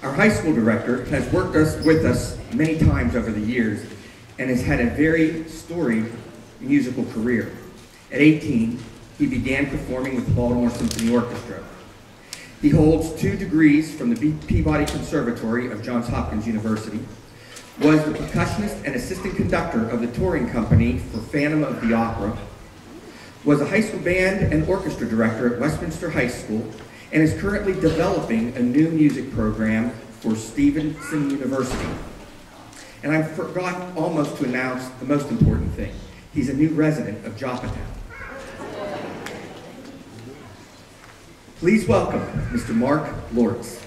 Our high school director has worked with us many times over the years and has had a very storied musical career. At 18, he began performing with the Baltimore Symphony Orchestra. He holds 2 degrees from the Peabody Conservatory of Johns Hopkins University, was the percussionist and assistant conductor of the touring company for Phantom of the Opera, was a high school band and orchestra director at Westminster High School, and is currently developing a new music program for Stevenson University. And I forgot almost to announce the most important thing. He's a new resident of Joppatown. Please welcome Mr. Mark Lortz.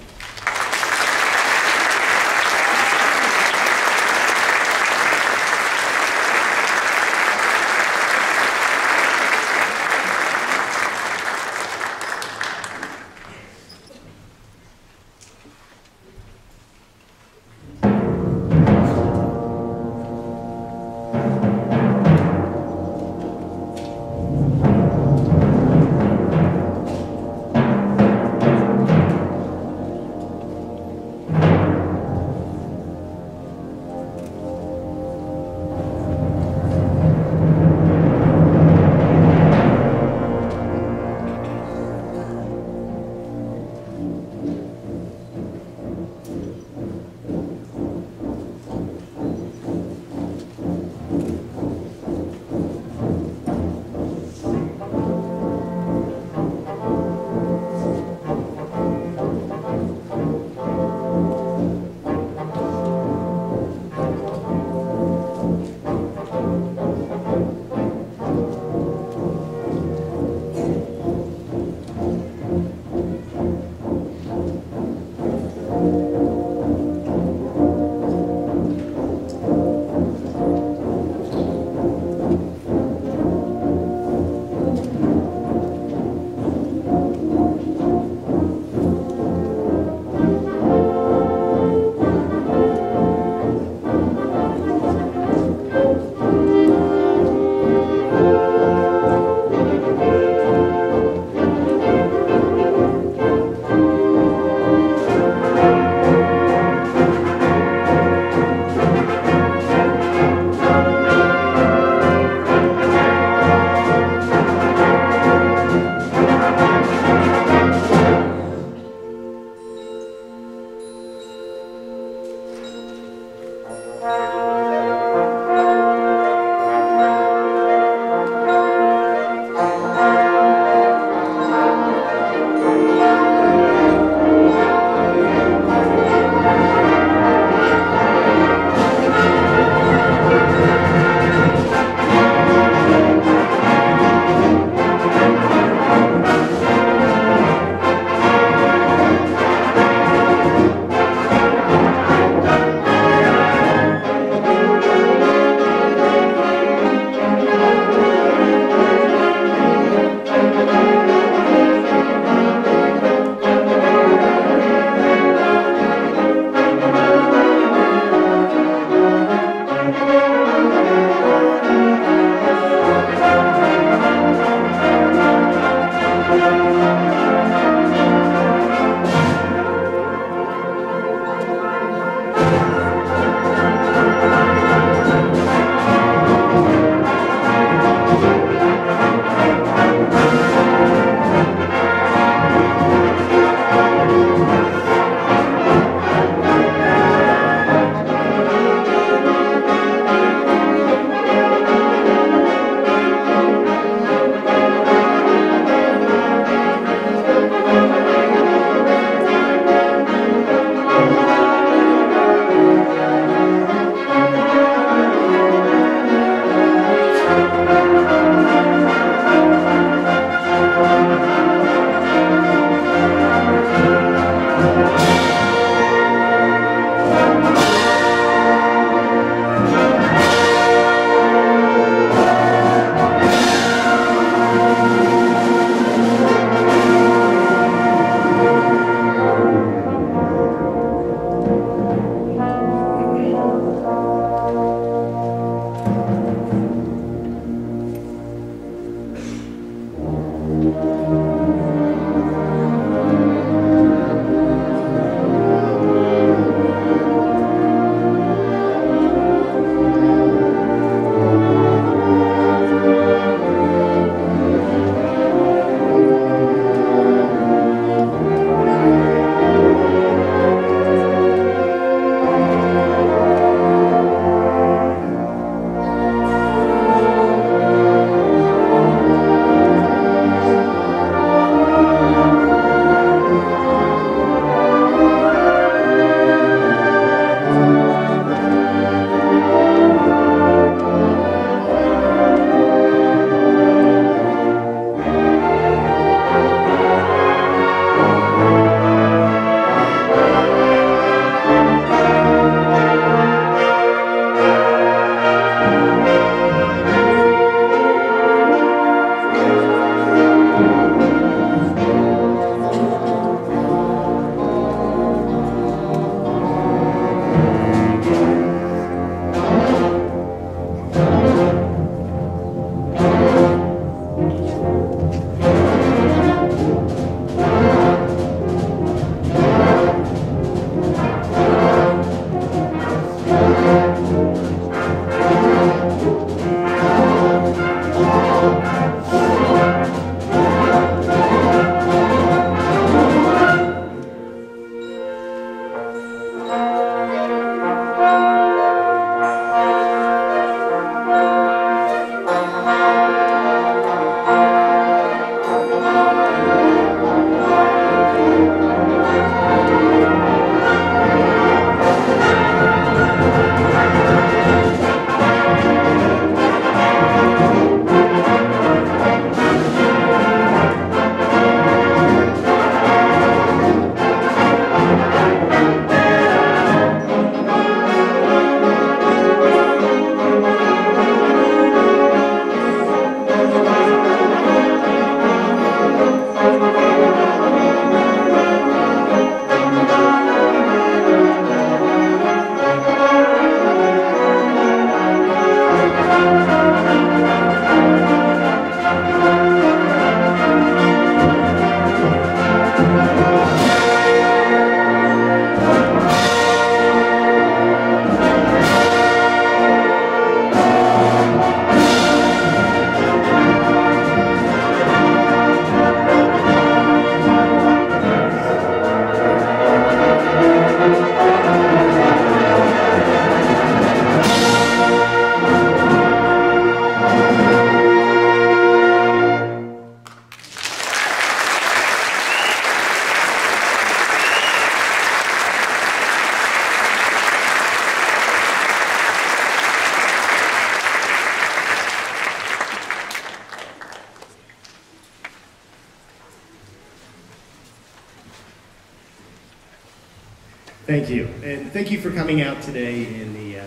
Thank you, and thank you for coming out today in the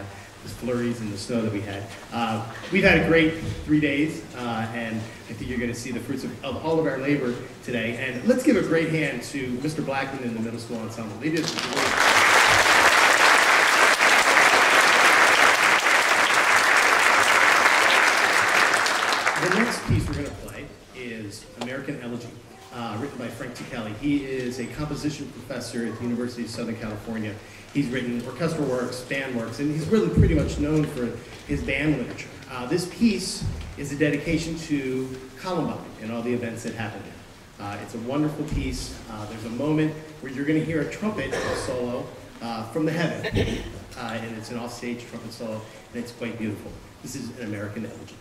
flurries and the snow that we had. We've had a great 3 days, and I think you're going to see the fruits of all of our labor today. And let's give a great hand to Mr. Blackman and the middle school ensemble. They did some great. The next piece we're going to play is American Elegy, written by Frank Kelly. He is a composition professor at the University of Southern California. He's written orchestral works, band works, and he's really pretty much known for his band literature. This piece is a dedication to Columbine and all the events that happened there. It's a wonderful piece. There's a moment where you're going to hear a trumpet solo from the heaven, and it's an offstage trumpet solo, and it's quite beautiful. This is an American Elegy.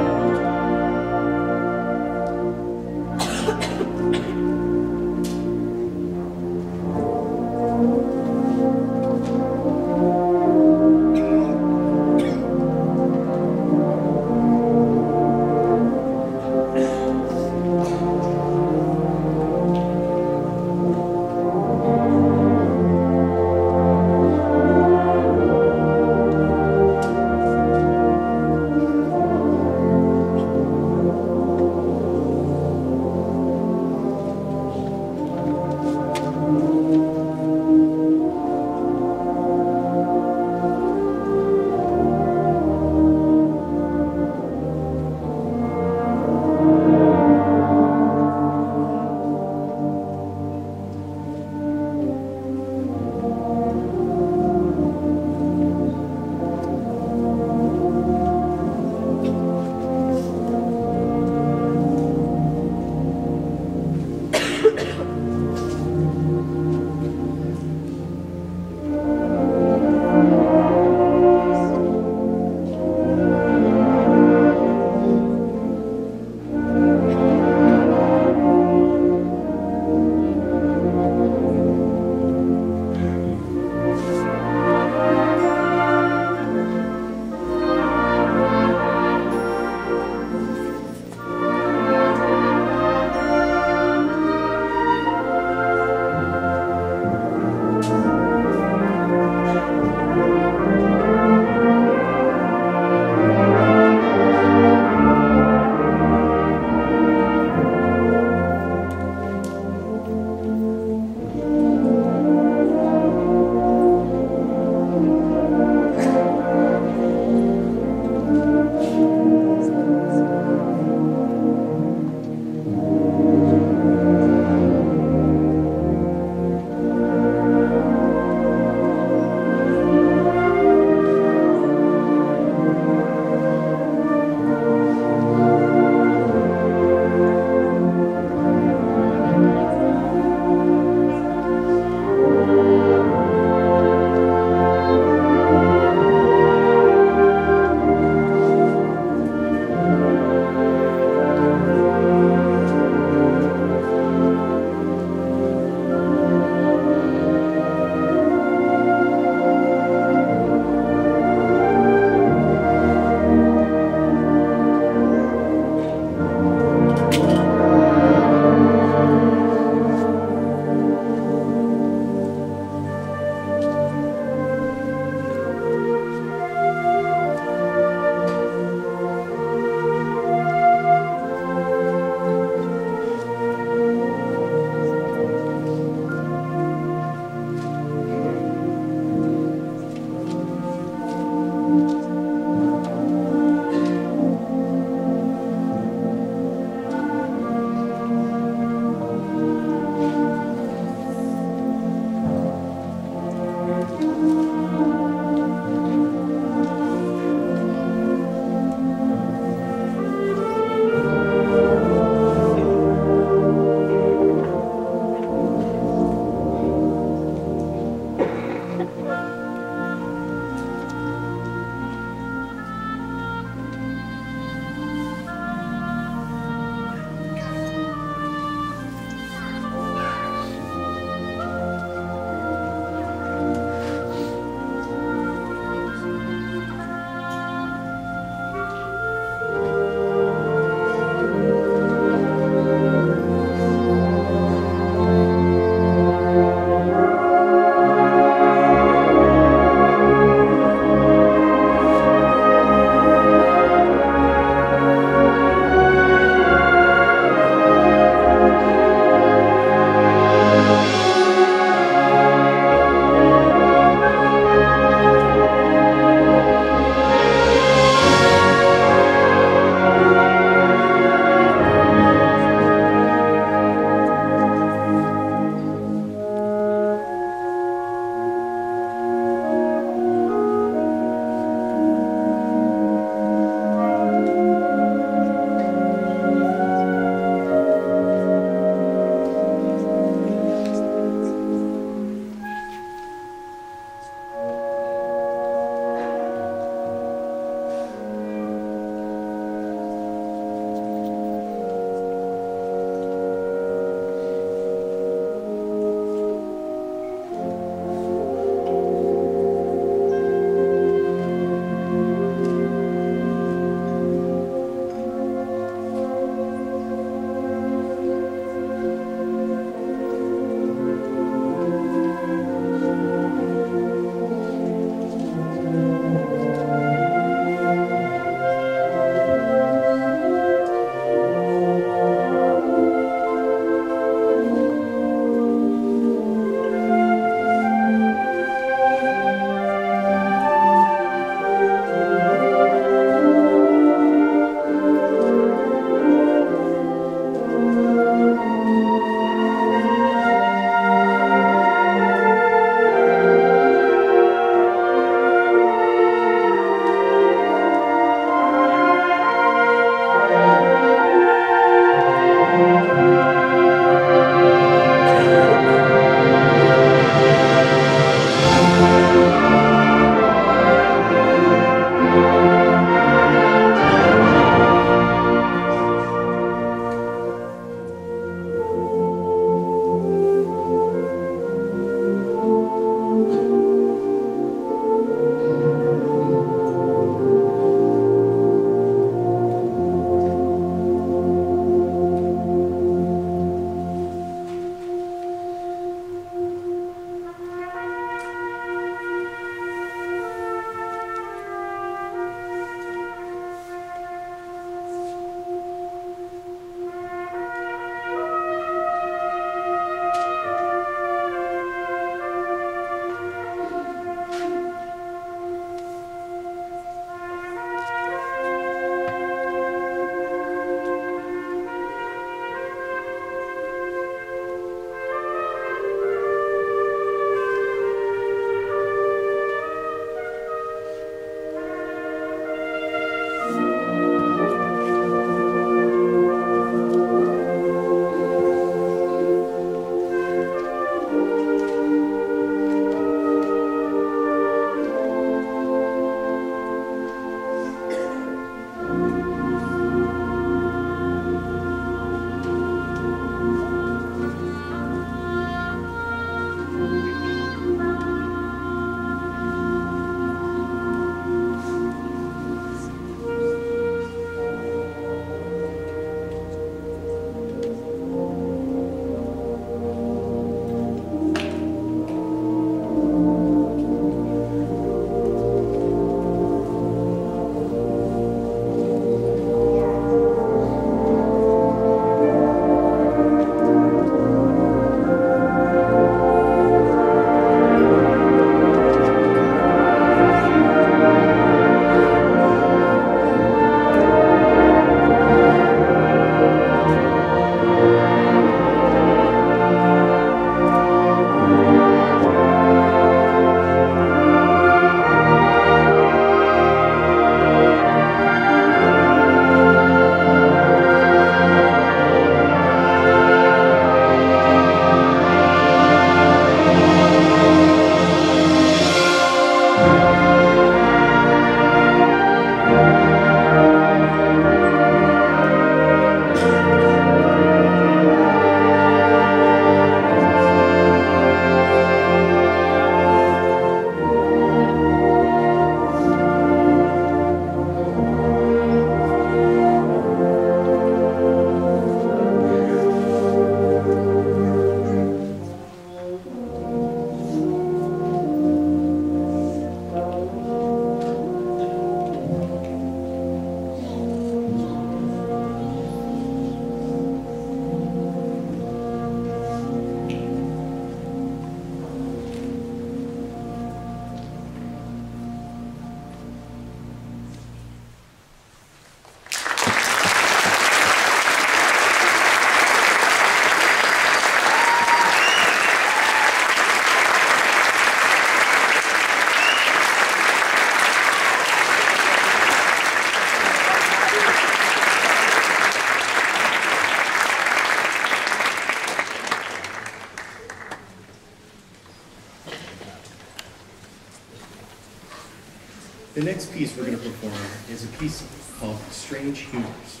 The next piece we're going to perform is a piece called Strange Humors.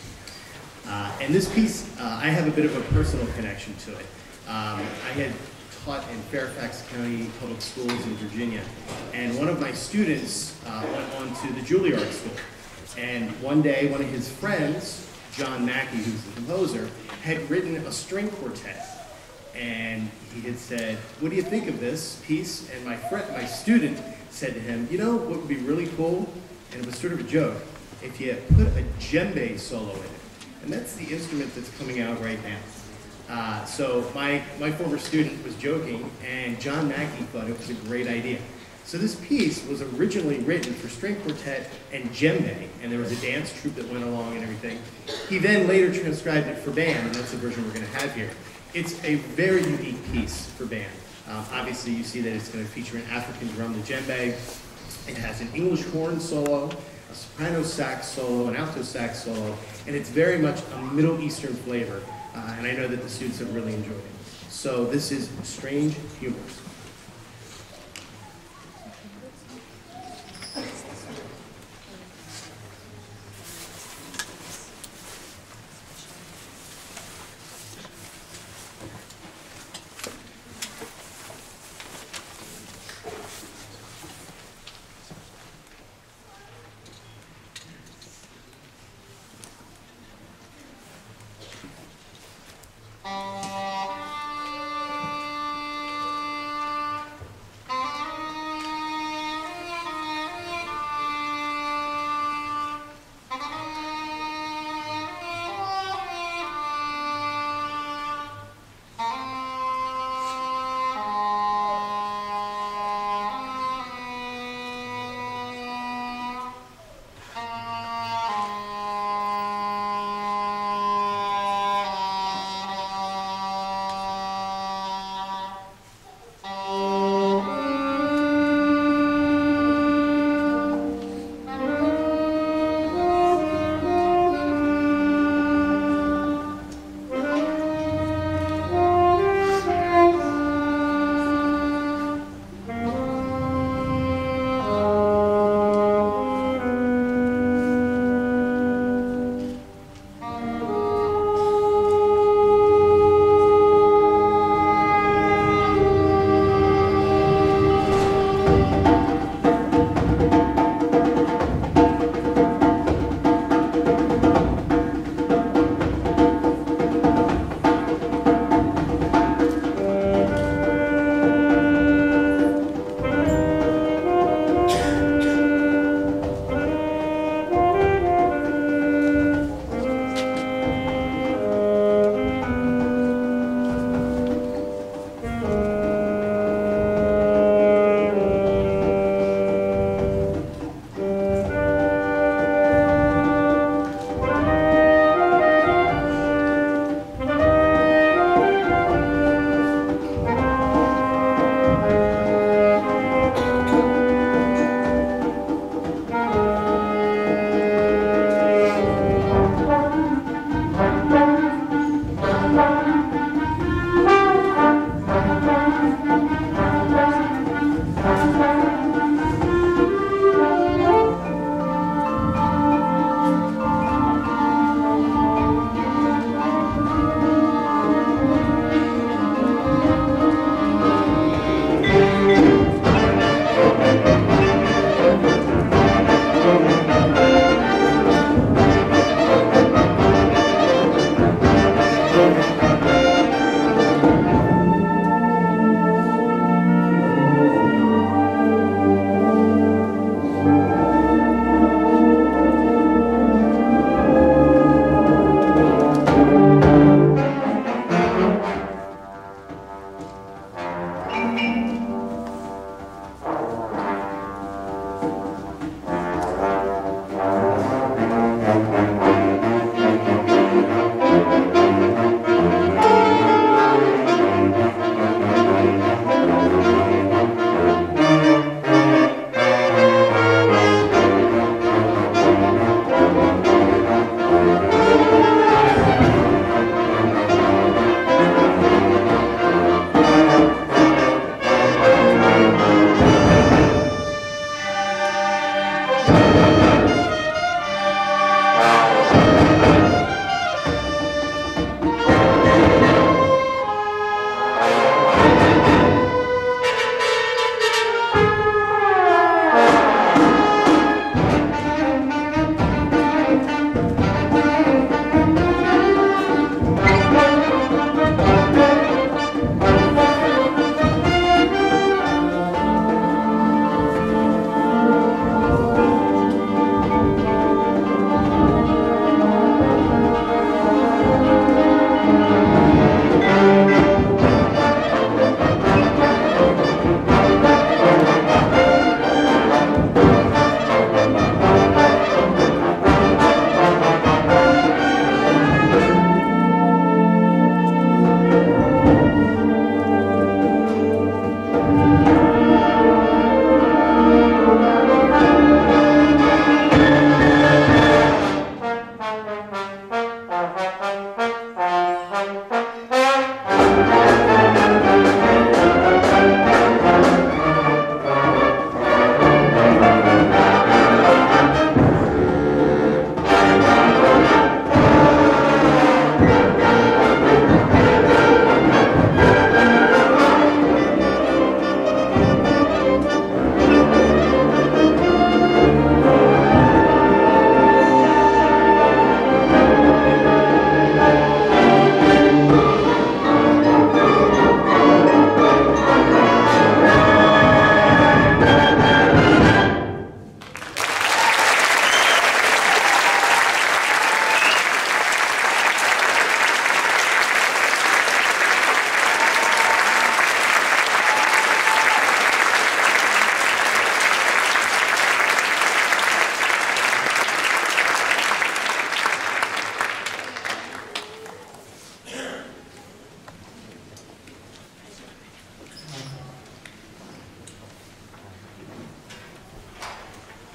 And this piece, I have a bit of a personal connection to it. I had taught in Fairfax County Public Schools in Virginia, and one of my students went on to the Juilliard School. And one day, one of his friends, John Mackey, who's the composer, had written a string quartet. And he had said, "What do you think of this piece?" And my student said to him, "You know what would be really cool?" And it was sort of a joke, if you put a djembe solo in it. And that's the instrument that's coming out right now. So my former student was joking, and John Mackey thought it was a great idea. So this piece was originally written for string quartet and djembe, and there was a dance troupe that went along and everything. He then later transcribed it for band, and that's the version we're going to have here. It's a very unique piece for band. Obviously, you see that it's going to feature an African drum, the djembe. It has an English horn solo, a soprano sax solo, an alto sax solo, and it's very much a Middle Eastern flavor. And I know that the students have really enjoyed it. So this is Strange Humors.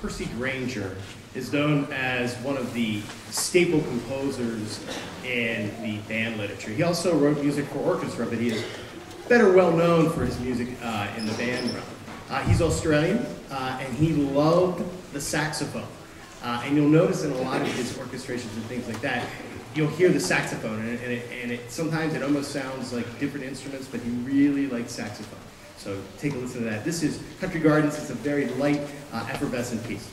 Percy Granger is known as one of the staple composers in the band literature. He also wrote music for orchestra, but he is better well known for his music in the band realm. He's Australian, and he loved the saxophone. And you'll notice in a lot of his orchestrations and things like that, you'll hear the saxophone, and sometimes it almost sounds like different instruments, but he really liked saxophone. So take a listen to that. This is Country Gardens. It's a very light, effervescent piece.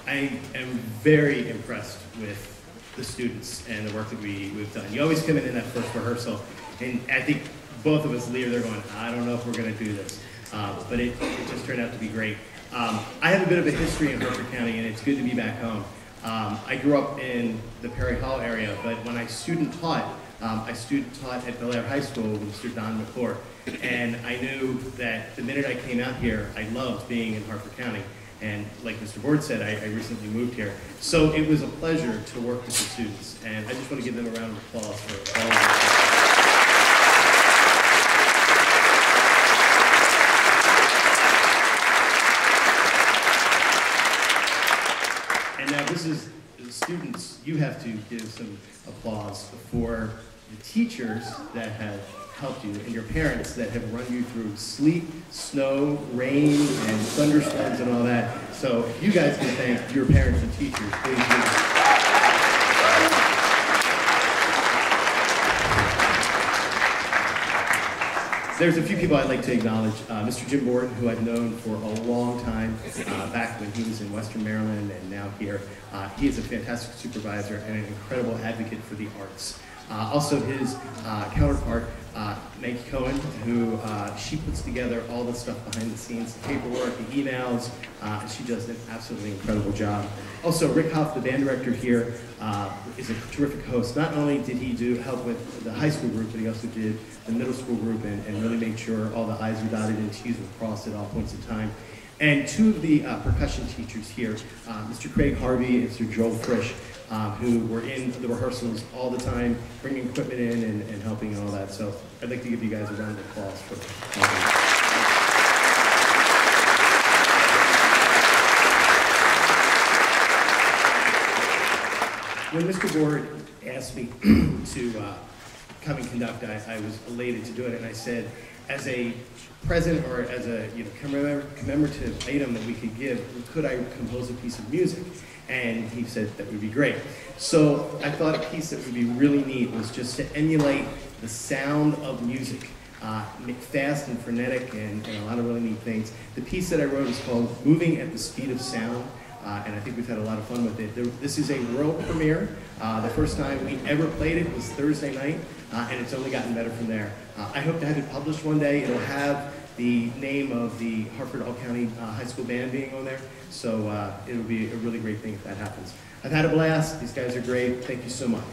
I am very impressed with the students and the work that we've done. You always come in that first rehearsal, and I think both of us leave there going, I don't know if we're going to do this. But it just turned out to be great. I have a bit of a history in Harford County, and it's good to be back home. I grew up in the Perry Hall area, but when I student taught at Bel Air High School with Mr. Don McClure, and I knew that the minute I came out here, I loved being in Harford County. And like Mr. Ward said, I recently moved here. So it was a pleasure to work with the students, and I just want to give them a round of applause for all of that. And now this is the students. You have to give some applause for the teachers that have helped you, and your parents that have run you through sleet, snow, rain, and thunderstorms and all that. So if you guys can thank your parents and teachers, please do. There's a few people I'd like to acknowledge. Mr. Jim Borden, who I've known for a long time, back when he was in Western Maryland and now here. He is a fantastic supervisor and an incredible advocate for the arts. Also his counterpart, Maggie Cohen, who she puts together all the stuff behind the scenes, the paperwork, the emails, and she does an absolutely incredible job. Also, Rick Hoff, the band director here, is a terrific host. Not only did he help with the high school group, but he also did the middle school group and really made sure all the I's were dotted and T's were crossed at all points in time. And two of the percussion teachers here, Mr. Craig Harvey and Mr. Joel Frisch, who were in the rehearsals all the time, bringing equipment in and helping and all that. So I'd like to give you guys a round of applause for that. When Mr. Ward asked me to come and conduct, I was elated to do it, and I said, as a present or as a commemorative item that we could give, could I compose a piece of music? And he said that would be great. So I thought a piece that would be really neat was just to emulate the sound of music, fast and frenetic and a lot of really neat things. The piece that I wrote is called Moving at the Speed of Sound. And I think we've had a lot of fun with it. This is a world premiere. The first time we ever played it was Thursday night, and it's only gotten better from there. I hope to have it published one day. It'll have the name of the Harford All-County High School Band being on there, so it'll be a really great thing if that happens. I've had a blast. These guys are great. Thank you so much.